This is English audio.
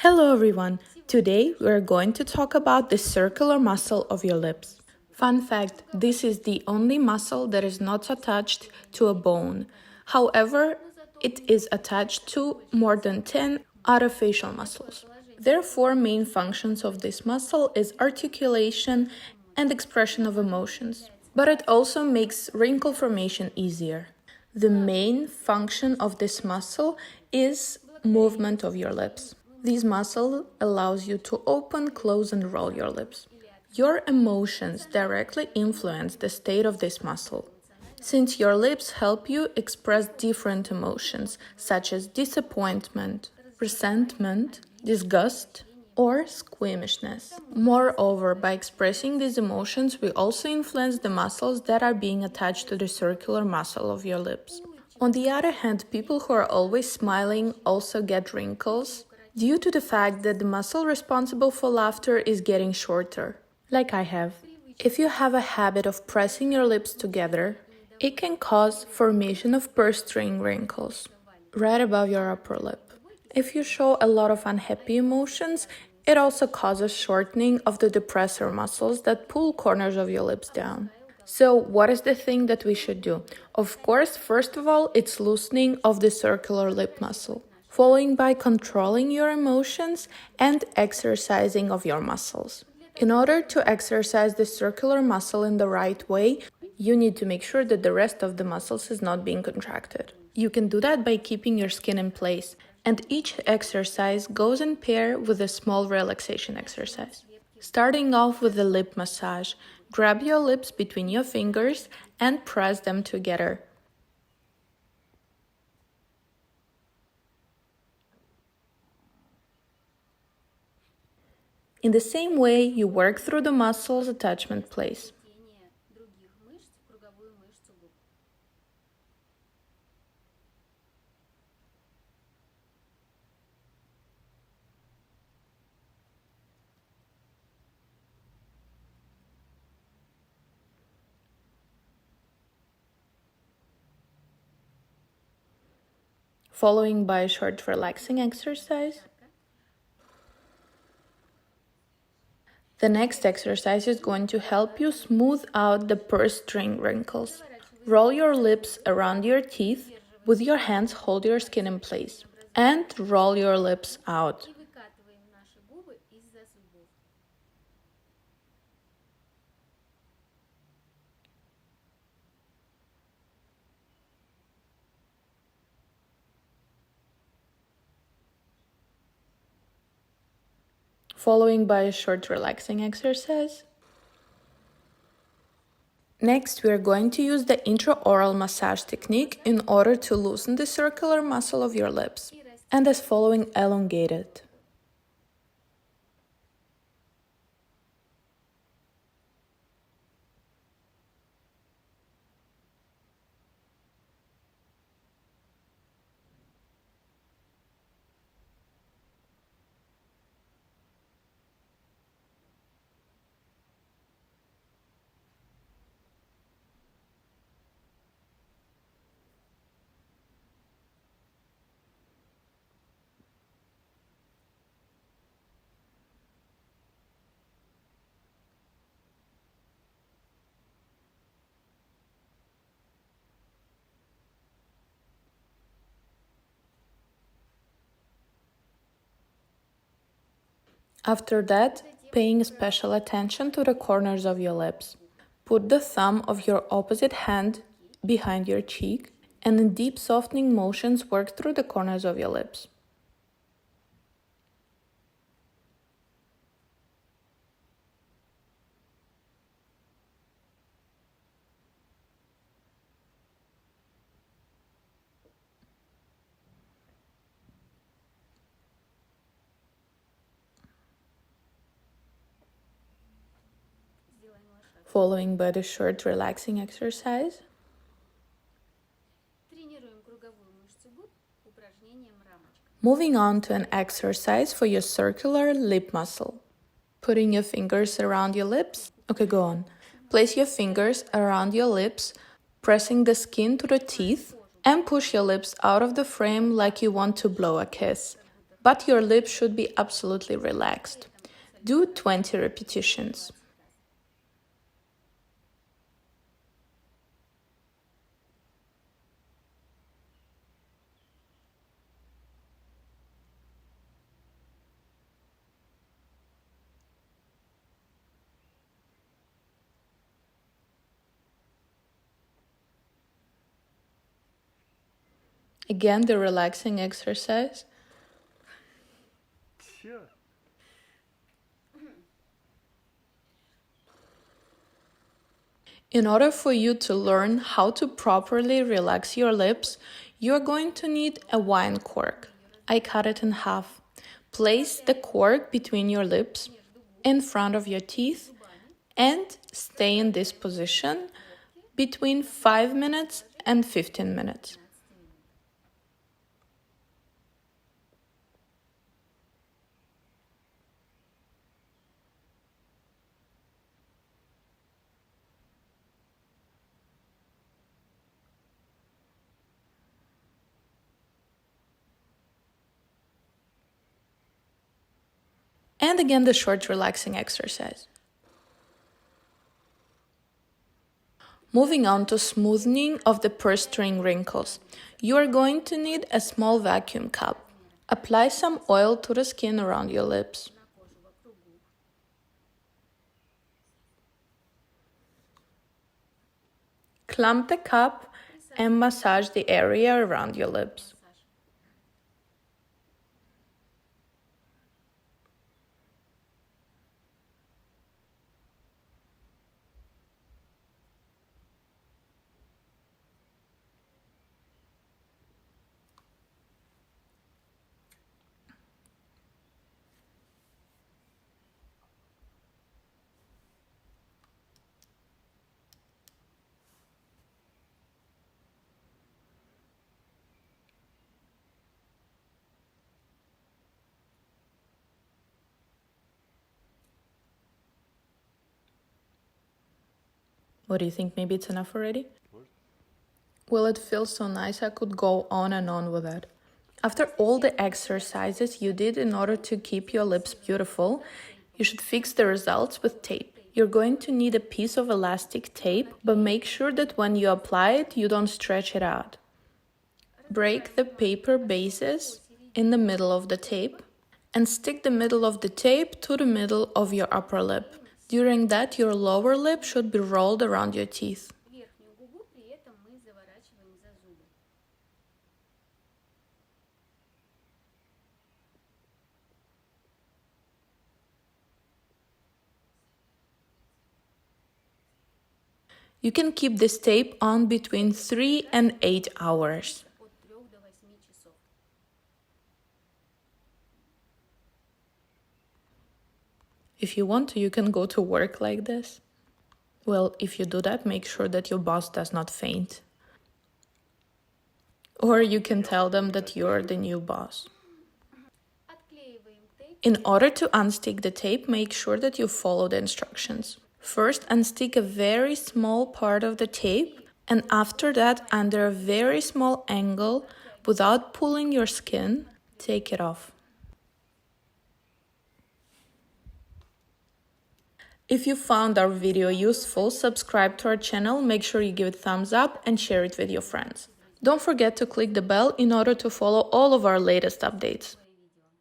Hello everyone! Today we are going to talk about the circular muscle of your lips. Fun fact, this is the only muscle that is not attached to a bone. However, it is attached to more than 10 other facial muscles. There are four main functions of this muscle is articulation and expression of emotions. But it also makes wrinkle formation easier. The main function of this muscle is movement of your lips. This muscle allows you to open, close, and roll your lips. Your emotions directly influence the state of this muscle, since your lips help you express different emotions, such as disappointment, resentment, disgust, or squeamishness. Moreover, by expressing these emotions, we also influence the muscles that are being attached to the circular muscle of your lips. On the other hand, people who are always smiling also get wrinkles due to the fact that the muscle responsible for laughter is getting shorter, like I have. If you have a habit of pressing your lips together, it can cause formation of purse string wrinkles right above your upper lip. If you show a lot of unhappy emotions, it also causes shortening of the depressor muscles that pull corners of your lips down. So what is the thing that we should do? Of course, first of all, it's loosening of the circular lip muscle, following by controlling your emotions and exercising of your muscles. In order to exercise the circular muscle in the right way, you need to make sure that the rest of the muscles is not being contracted. You can do that by keeping your skin in place, and each exercise goes in pair with a small relaxation exercise. Starting off with the lip massage, grab your lips between your fingers and press them together. In the same way, you work through the muscles attachment place. Following by a short relaxing exercise. The next exercise is going to help you smooth out the purse string wrinkles. Roll your lips around your teeth. With your hands, hold your skin in place and roll your lips out. Following by a short relaxing exercise. Next, we are going to use the intraoral massage technique in order to loosen the circular muscle of your lips, and as following, elongate it. After that, paying special attention to the corners of your lips. Put the thumb of your opposite hand behind your cheek and in deep softening motions work through the corners of your lips. Following by the short relaxing exercise. Moving on to an exercise for your circular lip muscle. Putting your fingers around your lips. Okay, go on. Place your fingers around your lips, pressing the skin to the teeth, and push your lips out of the frame like you want to blow a kiss. but your lips should be absolutely relaxed. Do 20 repetitions. Again, the relaxing exercise. In order for you to learn how to properly relax your lips, you're going to need a wine cork. I cut it in half. Place the cork between your lips, in front of your teeth, and stay in this position between 5 minutes and 15 minutes. And again, the short relaxing exercise. Moving on to smoothing of the purse string wrinkles. You are going to need a small vacuum cup. Apply some oil to the skin around your lips. Clamp the cup and massage the area around your lips. What do you think? Maybe it's enough already? Well, it feels so nice. I could go on and on with it. After all the exercises you did in order to keep your lips beautiful, you should fix the results with tape. You're going to need a piece of elastic tape, but make sure that when you apply it, you don't stretch it out. Break the paper bases in the middle of the tape and stick the middle of the tape to the middle of your upper lip. During that, your lower lip should be rolled around your teeth. You can keep this tape on between 3 and 8 hours. If you want to, you can go to work like this. Well, if you do that, make sure that your boss does not faint. Or you can tell them that you're the new boss. In order to unstick the tape, make sure that you follow the instructions. First, unstick a very small part of the tape, and after that, under a very small angle, without pulling your skin, take it off. If you found our video useful, subscribe to our channel, make sure you give it a thumbs up and share it with your friends. Don't forget to click the bell in order to follow all of our latest updates.